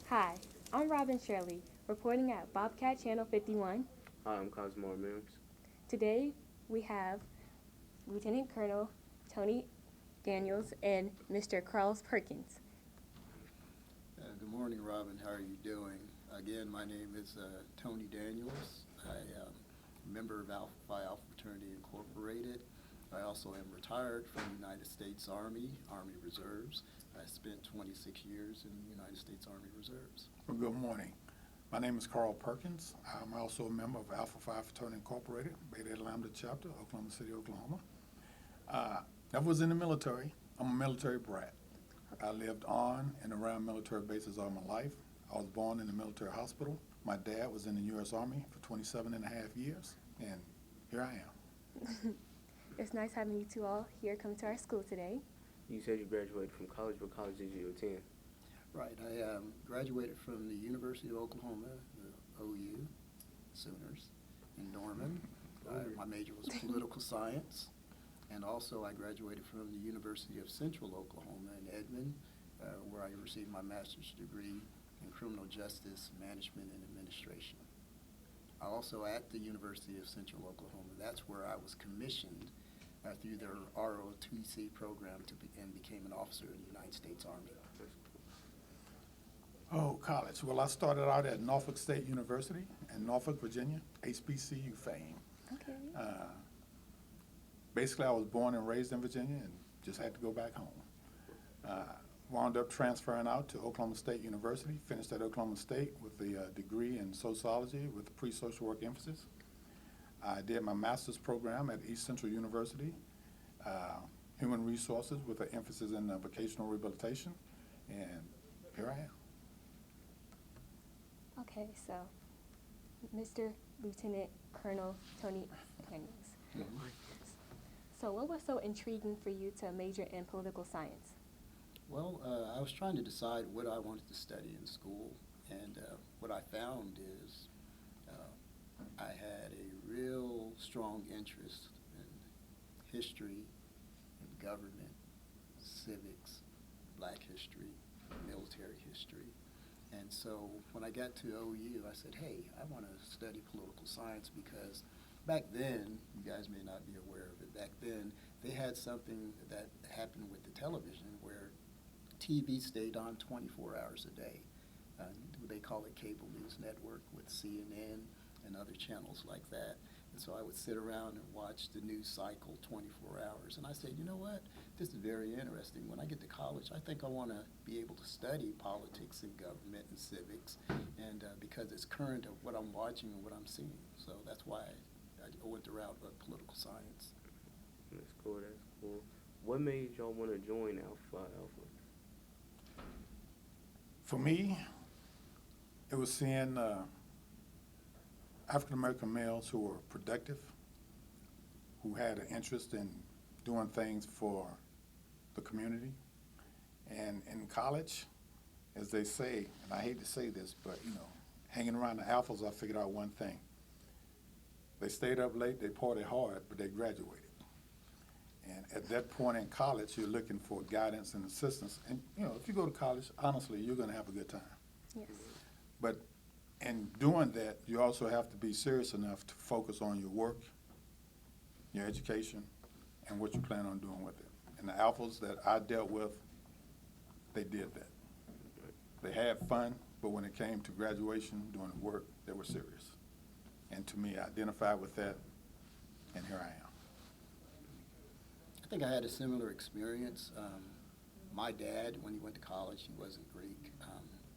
Hi, I'm Robin Shirley, reporting at Bobcat Channel 51. Hi, I'm Cosmo Mims. Today we have Lieutenant Colonel Tony Daniels and Mr. Carlos Perkins. Good morning, Robin. How are you doing? Again, my name is Tony Daniels. I am a member of Alpha Phi Alpha Fraternity Incorporated. I also am retired from the United States Army Reserves. I spent 26 years in the United States Army Reserves. Well, good morning. My name is Carl Perkins. I'm also a member of Alpha Phi Fraternity Incorporated, Beta Lambda Chapter, Oklahoma City, Oklahoma. I was in the military. I'm a military brat. I lived on and around military bases all my life. I was born in a military hospital. My dad was in the U.S. Army for 27 and a half years, and here I am. It's nice having you two all here come to our school today. You said you graduated from college. What college did you attend? Right. I graduated from the University of Oklahoma, the OU, Sooners, in Norman. My major was political science. And also I graduated from the University of Central Oklahoma in Edmond, where I received my master's degree in criminal justice, management, and administration. I also at the University of Central Oklahoma, that's where I was commissioned through their ROTC program and became an officer in the United States Army. Oh, college. Well, I started out at Norfolk State University in Norfolk, Virginia, HBCU fame. Okay. Basically, I was born and raised in Virginia and just had to go back home. Wound up transferring out to Oklahoma State University, finished at Oklahoma State with a degree in sociology with a pre-social work emphasis. I did my master's program at East Central University, human resources with an emphasis in vocational rehabilitation, and here I am. Okay, so Mr. Lieutenant Colonel Tony Daniels. So what was so intriguing for you to major in political science? Well, I was trying to decide what I wanted to study in school, and what I found is I had a real strong interest in history, in government, civics, black history, military history. And so when I got to OU, I said, hey, I want to study political science because back then, you guys may not be aware of it, back then they had something that happened with the television where TV stayed on 24 hours a day. They call it cable news network with CNN and other channels like that. And so I would sit around and watch the news cycle 24 hours. And I said, you know what? This is very interesting. When I get to college, I think I want to be able to study politics and government and civics, and because it's current of what I'm watching and what I'm seeing. So that's why I went the route of political science. That's cool. That's cool. What made y'all want to join Alpha Alpha? For me, it was seeing African-American males who were productive, who had an interest in doing things for the community. And in college, as they say, and I hate to say this, but hanging around the alphas, I figured out one thing. They stayed up late, they partied hard, but they graduated. And at that point in college, you're looking for guidance and assistance. And if you go to college, honestly, you're going to have a good time. Yes. But in doing that, you also have to be serious enough to focus on your work, your education, and what you plan on doing with it. And the alphas that I dealt with, they did that. They had fun, but when it came to graduation, doing the work, they were serious. And to me, I identified with that, and here I am. I think I had a similar experience. My dad, when he went to college, he wasn't Greek,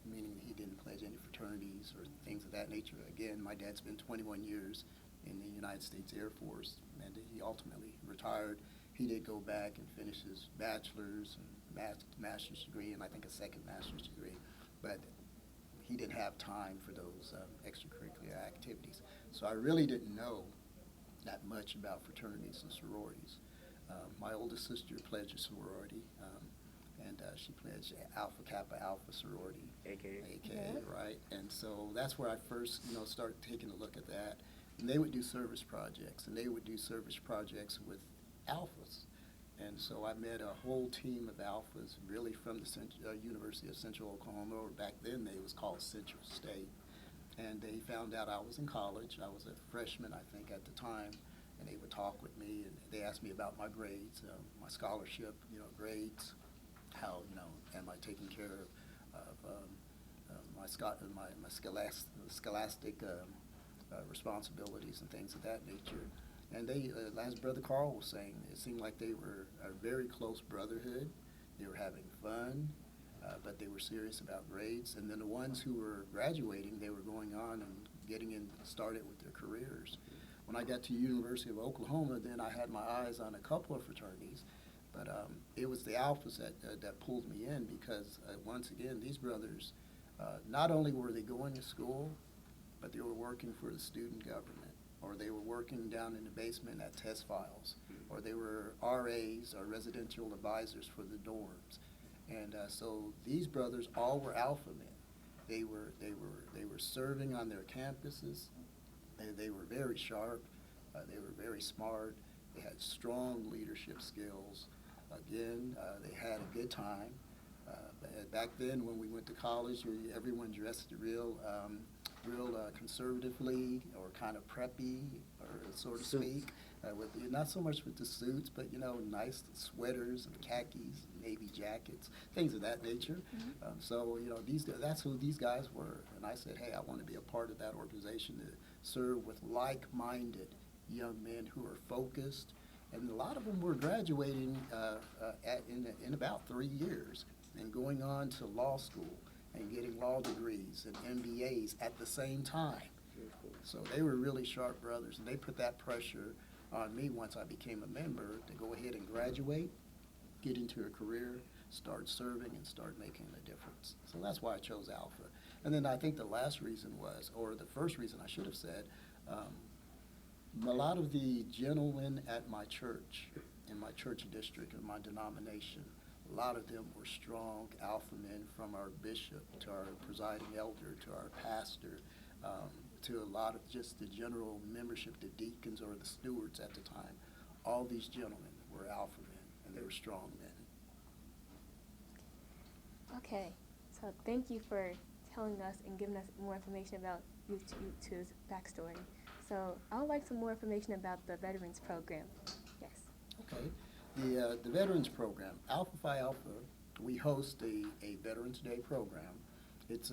meaning he didn't pledge any fraternities or things of that nature. Again, my dad spent 21 years in the United States Air Force, and he ultimately retired. He did go back and finish his bachelor's and master's degree, and I think a second master's degree, but he didn't have time for those extracurricular activities. So I really didn't know that much about fraternities and sororities. My oldest sister pledged a sorority, and she pledged Alpha Kappa Alpha sorority, AKA, right? And so that's where I first, started taking a look at that. And they would do service projects, and they would do service projects with alphas. And so I met a whole team of alphas, really from the University of Central Oklahoma, or back then it was called Central State. And they found out I was in college. I was a freshman, I think, at the time. And they would talk with me, and they asked me about my grades, my scholarship, grades, how, am I taking care of my scholastic responsibilities and things of that nature. And they, as Brother Carl was saying, it seemed like they were a very close brotherhood. They were having fun, but they were serious about grades. And then the ones who were graduating, they were going on and getting started with their careers. When I got to University of Oklahoma, then I had my eyes on a couple of fraternities, but it was the alphas that pulled me in because, once again, these brothers, not only were they going to school, but they were working for the student government, or they were working down in the basement at test files, or they were RAs, or residential advisors for the dorms. And so these brothers all were alpha men. They were serving on their campuses. They were very sharp. They were very smart. They had strong leadership skills. Again, they had a good time. Back then, when we went to college, everyone dressed real conservatively, or kind of preppy, or so to speak. Not so much with the suits, but nice sweaters and khakis, navy jackets, things of that nature. Mm-hmm. So that's who these guys were. And I said, hey, I want to be a part of that organization to serve with like-minded young men who are focused. And a lot of them were graduating in about 3 years and going on to law school and getting law degrees and MBAs at the same time. So they were really sharp brothers, and they put that pressure on me once I became a member to go ahead and graduate, get into a career, start serving, and start making a difference. So that's why I chose Alpha. And then I think the last reason was, or the first reason I should have said, a lot of the gentlemen at my church, in my church district, in my denomination, a lot of them were strong alpha men, from our bishop to our presiding elder to our pastor, to a lot of just the general membership, the deacons or the stewards at the time. All these gentlemen were alpha men, and they were strong men. Okay, so thank you for telling us and giving us more information about you two's backstory. So I would like some more information about the Veterans Program. Yes. Okay. The Veterans Program, Alpha Phi Alpha, we host a Veterans Day program. It's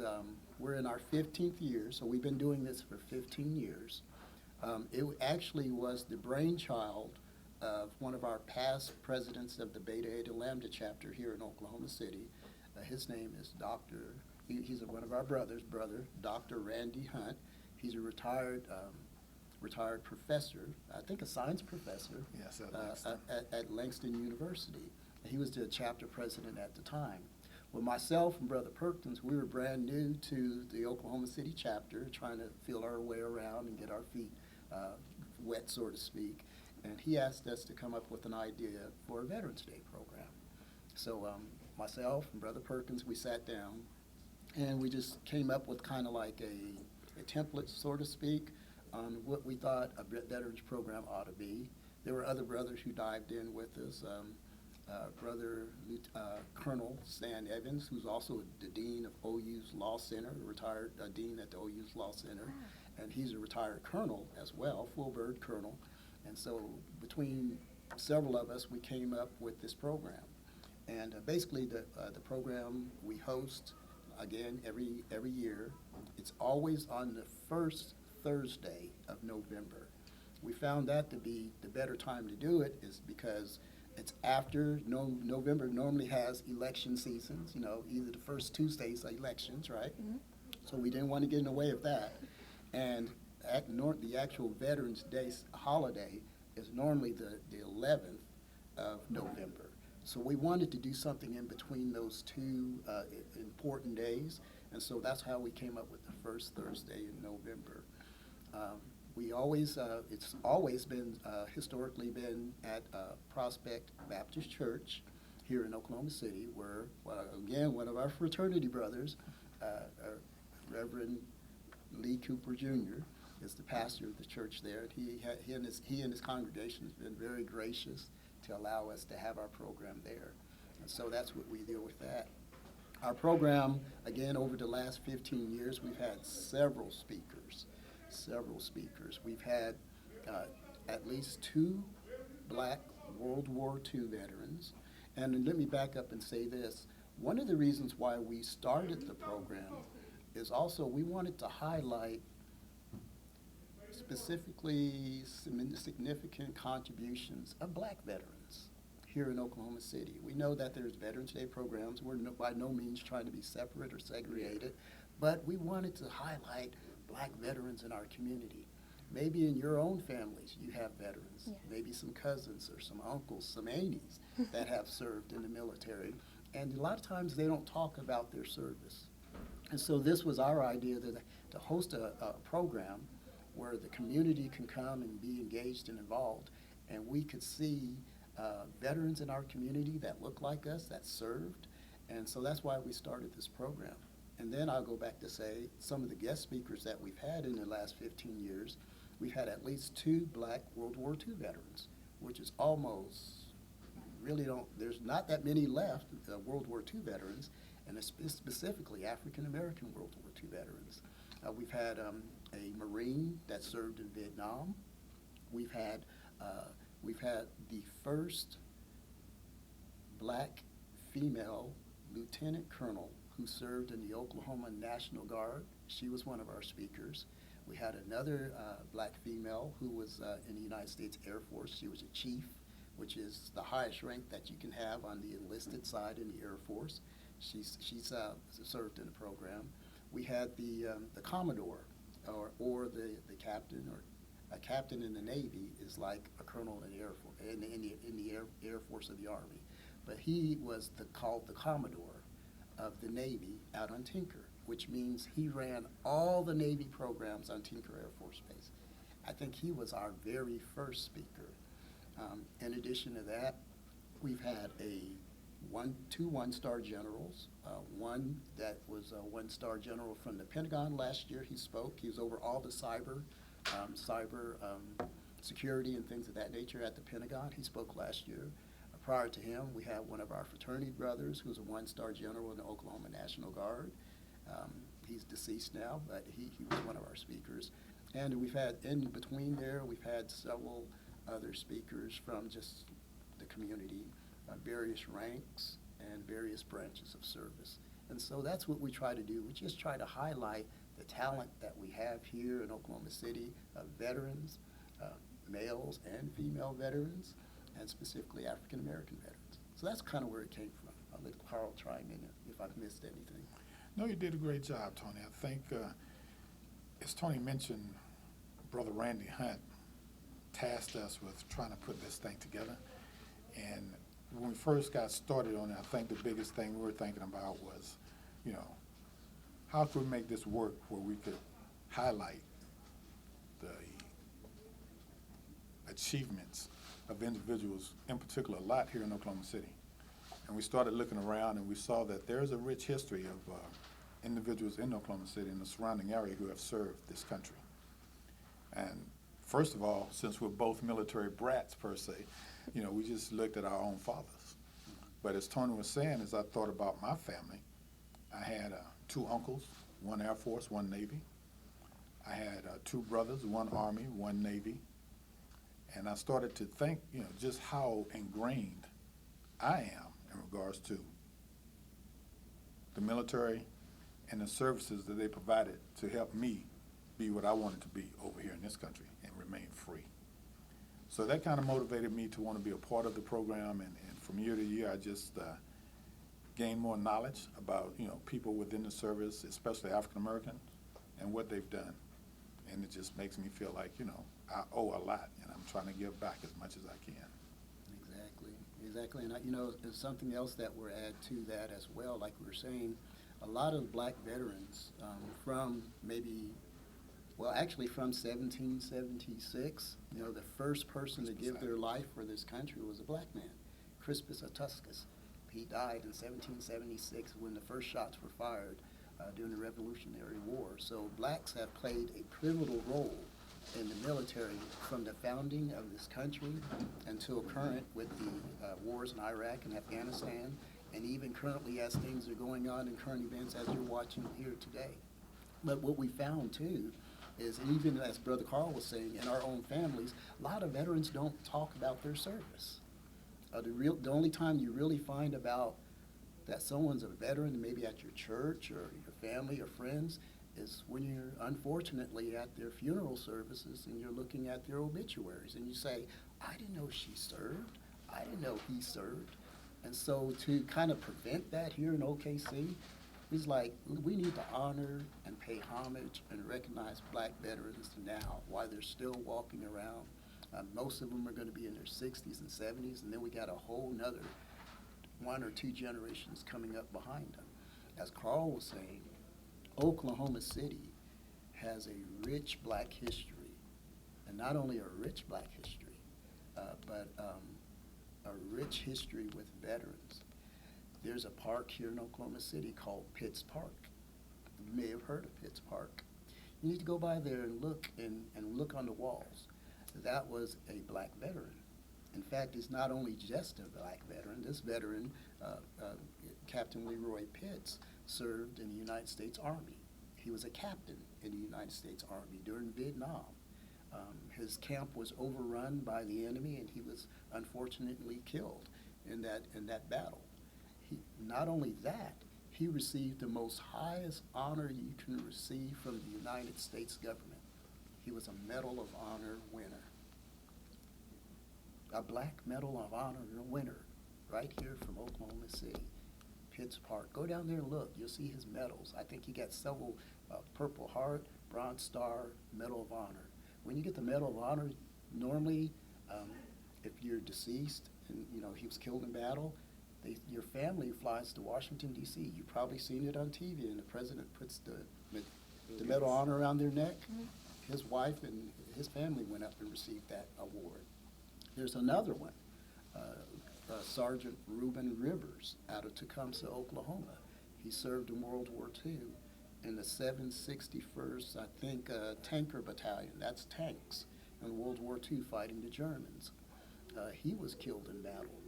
we're in our 15th year, so we've been doing this for 15 years. It actually was the brainchild of one of our past presidents of the Beta Eta Lambda chapter here in Oklahoma City. His name is he's one of our brothers, Dr. Randy Hunt. He's a retired professor, I think a science professor, Yes, at Langston. At Langston University. He was the chapter president at the time. Well, myself and Brother Perkins, we were brand new to the Oklahoma City chapter, trying to feel our way around and get our feet wet, so to speak. And he asked us to come up with an idea for a Veterans Day program. So myself and Brother Perkins, we sat down, and we just came up with kind of like a template, so to speak, on what we thought a veterans program ought to be. There were other brothers who dived in with us. Brother Colonel Stan Evans, who's also the dean of OU's Law Center, retired dean at the OU's Law Center, and he's a retired colonel as well, full bird colonel. And so between several of us, we came up with this program. And basically the program we host, again, every year. It's always on the first Thursday of November. We found that to be the better time to do it is because it's after November normally has election seasons, either the first Tuesdays are elections, right? Mm-hmm. So we didn't want to get in the way of that. And the actual Veterans Day holiday is normally the 11th of November. So we wanted to do something in between those two important days, and so that's how we came up with the first Thursday in November. It's always been, historically been at Prospect Baptist Church here in Oklahoma City, where, again, one of our fraternity brothers, Reverend Lee Cooper Jr., is the pastor of the church there. He and his congregation has been very gracious to allow us to have our program there. And so that's what we do with that. Our program, again, over the last 15 years, we've had several speakers. We've had at least 2 black World War II veterans. And let me back up and say this. One of the reasons why we started the program is also we wanted to highlight specifically some significant contributions of black veterans here in Oklahoma City. We know that there's Veterans Day programs. We're by no means trying to be separate or segregated, but we wanted to highlight black veterans in our community. Maybe in your own families you have veterans, Yes. maybe some cousins or some uncles, some aunties that have served in the military. And a lot of times they don't talk about their service. And so this was our idea to host a program where the community can come and be engaged and involved, and we could see veterans in our community that look like us, that served. And so that's why we started this program. And then I'll go back to say some of the guest speakers that we've had in the last 15 years, we've had at least 2 black World War II veterans, which is almost, there's not that many left, World War II veterans, and specifically African American World War II veterans. We've had a Marine that served in Vietnam. We've had the first black female lieutenant colonel who served in the Oklahoma National Guard. She was one of our speakers. We had another black female who was in the United States Air Force. She was a chief, which is the highest rank that you can have on the enlisted side in the Air Force. She's served in the program. We had the Commodore, or the captain, or a captain in the Navy is like a colonel in the Air Force, in the Air Force of the Army. But he was called the Commodore of the Navy out on Tinker, which means he ran all the Navy programs on Tinker Air Force Base. I think he was our very first speaker. In addition to that, we've had two one-star generals. One that was a one-star general from the Pentagon last year. He spoke. He was over all the cyber security and things of that nature at the Pentagon. He spoke last year. Prior to him, we had one of our fraternity brothers who's a one-star general in the Oklahoma National Guard. He's deceased now, but he was one of our speakers. And we've had, in between there, we've had several other speakers from just the community, various ranks and various branches of service. And so that's what we try to do. We just try to highlight the talent that we have here in Oklahoma City of veterans, males and female veterans, and specifically African American veterans. So that's kind of where it came from. I'll let Carl chime in if I've missed anything. No, you did a great job, Tony. I think, as Tony mentioned, Brother Randy Hunt tasked us with trying to put this thing together. And when we first got started on it, I think the biggest thing we were thinking about was, how could we make this work where we could highlight the achievements of individuals, in particular a lot here in Oklahoma City. And we started looking around and we saw that there's a rich history of individuals in Oklahoma City and the surrounding area who have served this country. And first of all, since we're both military brats per se, we just looked at our own fathers. But as Tony was saying, as I thought about my family, I had 2 uncles, one Air Force, one Navy. I had 2 brothers, one Army, one Navy. And I started to think, just how ingrained I am in regards to the military and the services that they provided to help me be what I wanted to be over here in this country and remain free. So that kind of motivated me to want to be a part of the program, and from year to year I just gained more knowledge about people within the service, especially African Americans, and what they've done. And it just makes me feel like I owe a lot, and I'm trying to give back as much as I can. Exactly. And there's something else that we're add to that as well. Like we were saying, a lot of black veterans from from 1776, the first person to give their life for this country was a black man, Crispus Attucks. He died in 1776 when the first shots were fired during the Revolutionary War. So blacks have played a pivotal role in the military from the founding of this country until current with the wars in Iraq and Afghanistan, and even currently as things are going on in current events as you're watching here today. But what we found too is, even as Brother Carl was saying, in our own families, a lot of veterans don't talk about their service. The only time you really find about that someone's a veteran, maybe at your church or your family or friends, is when you're unfortunately at their funeral services and you're looking at their obituaries and you say, I didn't know she served, I didn't know he served. And so to kind of prevent that here in OKC, it's like we need to honor and pay homage and recognize black veterans now while they're still walking around. Most of them are going to be in their 60s and 70s, and then we got a whole nother 1 or 2 generations coming up behind them. As Carl was saying, Oklahoma City has a rich black history, and not only a rich black history, but a rich history with veterans. There's a park here in Oklahoma City called Pitts Park. You may have heard of Pitts Park. You need to go by there and look on the walls. That was a black veteran. In fact, it's not only just a black veteran. This veteran, Captain Leroy Pitts, served in the United States Army. He was a captain in the United States Army during Vietnam. His camp was overrun by the enemy, and he was unfortunately killed in that battle. Not only that, he received the most highest honor you can receive from the United States government. He was a Medal of Honor winner. A black Medal of Honor winner right here from Oklahoma City, Pitts Park. Go down there and look. You'll see his medals. I think he got several Purple Heart, Bronze Star, Medal of Honor. When you get the Medal of Honor, normally if you're deceased and he was killed in battle, your family flies to Washington, D.C. You've probably seen it on TV, and the president puts the Medal of Honor around their neck. Mm-hmm. His wife and his family went up and received that award. There's another one, Sergeant Reuben Rivers out of Tecumseh, Oklahoma. He served in World War II in the 761st, I think, Tanker Battalion. That's tanks in World War II fighting the Germans. He was killed in battle.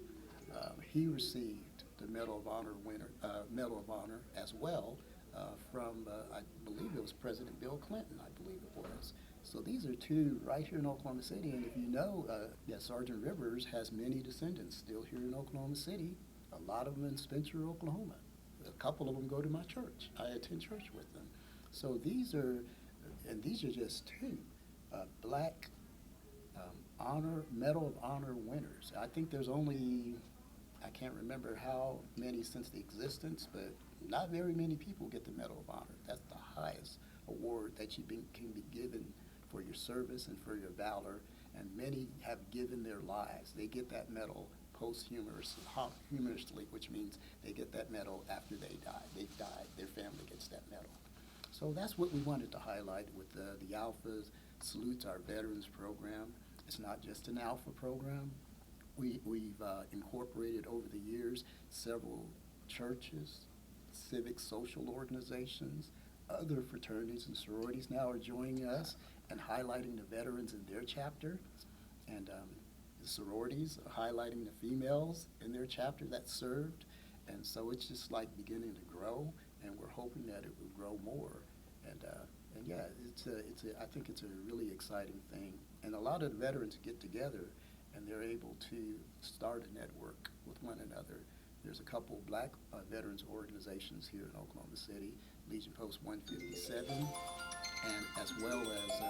He received the Medal of Honor as well from, I believe it was President Bill Clinton, I believe it was. So these are 2 right here in Oklahoma City, and if you know, Sergeant Rivers has many descendants still here in Oklahoma City, a lot of them in Spencer, Oklahoma. A couple of them go to my church. I attend church with them. So these are just 2 black Medal of Honor winners. I think there's only, I can't remember how many since the existence, but not very many people get the Medal of Honor. That's the highest award that can be given for your service and for your valor, and many have given their lives. They get that medal posthumously, which means they get that medal after they die. They've died, their family gets that medal. So that's what we wanted to highlight with the Alphas. Salutes our veterans program. It's not just an Alpha program. We've incorporated over the years several churches, civic social organizations, other fraternities and sororities now are joining us and highlighting the veterans in their chapter, and the sororities are highlighting the females in their chapter that served, and so it's just like beginning to grow, and we're hoping that it will grow more, and yeah, I think it's a really exciting thing, and a lot of the veterans get together and they're able to start a network with one another. There's a couple black veterans organizations here in Oklahoma City, Legion Post 157, and as well as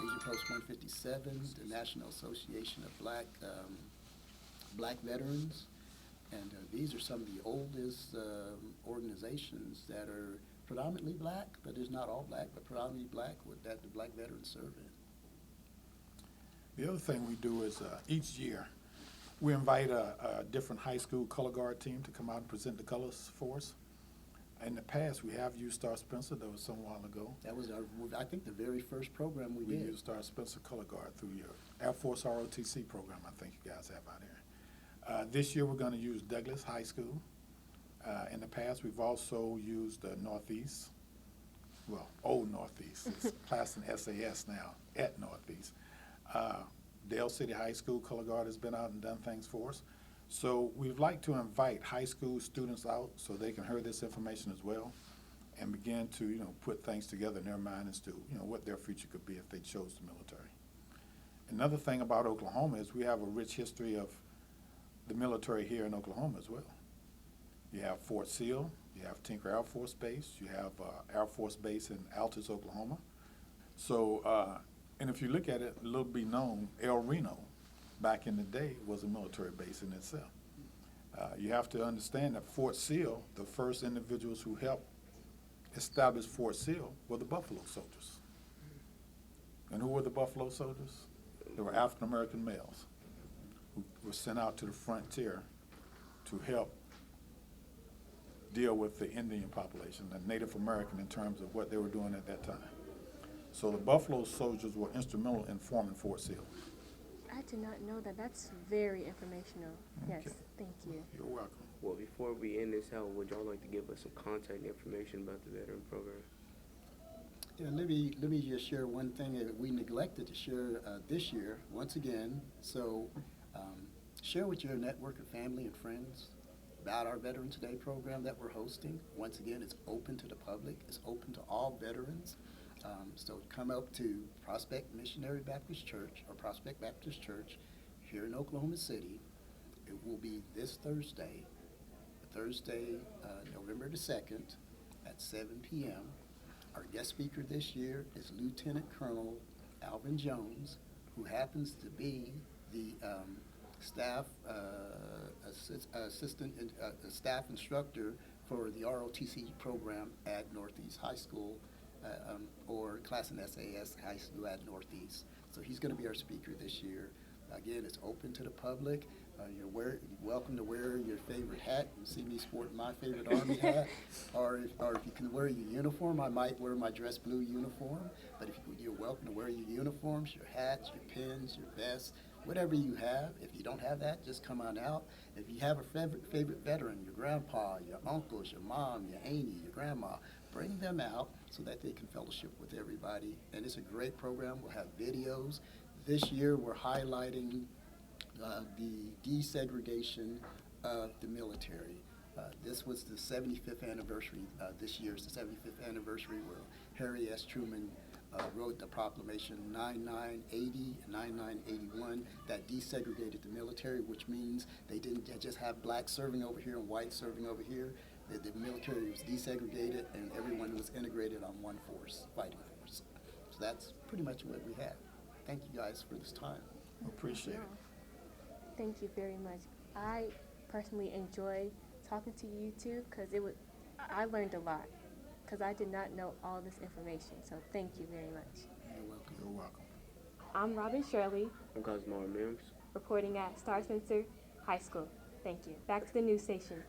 Legion Post 157, the National Association of Black Veterans, and these are some of the oldest organizations that are predominantly black, but it's not all black, but predominantly black that the black veterans serve in. The other thing we do is each year we invite a different high school color guard team to come out and present the colors for us. In the past, we have used Star Spencer. That was some while ago. That was, I think, the very first program we did. We used Star Spencer Color Guard through your Air Force ROTC program, I think you guys have out here. This year, we're going to use Douglas High School. In the past, we've also used Northeast. well, old Northeast. It's class in SAS now at Northeast. Dale City High School Color Guard has been out and done things for us. So we'd like to invite high school students out so they can hear this information as well and begin to, put things together in their mind as to, what their future could be if they chose the military. Another thing about Oklahoma is we have a rich history of the military here in Oklahoma as well. You have Fort Sill, you have Tinker Air Force Base, you have Air Force Base in Altus, Oklahoma. So, and if you look at it, little be known, El Reno, back in the day, was a military base in itself. You have to understand that Fort Sill, the first individuals who helped establish Fort Sill were the Buffalo Soldiers. And who were the Buffalo Soldiers? They were African-American males who were sent out to the frontier to help deal with the Indian population, the Native American, in terms of what they were doing at that time. So the Buffalo Soldiers were instrumental in forming Fort Sill. I did not know that. That's very informational. Yes, Okay. thank you. You're welcome. Well, before we end this out, would y'all like to give us some contact information about the veteran program? Yeah, let me just share one thing that we neglected to share this year, once again. So share with your network of family and friends about our Veterans Day program that we're hosting. Once again, it's open to the public. It's open to all veterans. So come up to Prospect Missionary Baptist Church or Prospect Baptist Church here in Oklahoma City. It will be this Thursday, November the 2nd at 7 p.m. Our guest speaker this year is Lieutenant Colonel Alvin Jones, who happens to be the staff staff instructor for the ROTC program at Northeast High School, or class in SAS High School at Northeast. So he's going to be our speaker this year. Again, it's open to the public. You're welcome to wear your favorite hat. You see me sporting my favorite Army hat, or if you can wear your uniform, I might wear my dress blue uniform. But you're welcome to wear your uniforms, your hats, your pins, your vests, whatever you have. If you don't have that, just come on out. If you have a favorite veteran, your grandpa, your uncles, your mom, your auntie, your grandma, bring them out so that they can fellowship with everybody. And it's a great program. We'll have videos. This year we're highlighting the desegregation of the military. This was the 75th anniversary. This year is the 75th anniversary where Harry S. Truman wrote the proclamation 9980 and 9981 that desegregated the military, which means they didn't just have blacks serving over here and whites serving over here. The military was desegregated and everyone was integrated on one force, fighting force. So that's pretty much what we have. Thank you guys for this time. Appreciate it. Thank you very much. I personally enjoy talking to you two because I learned a lot because I did not know all this information. So thank you very much. You're welcome. You're welcome. I'm Robin Shirley, I'm Cosmar Mims. reporting at Star Spencer High School. Thank you. Back to the news station.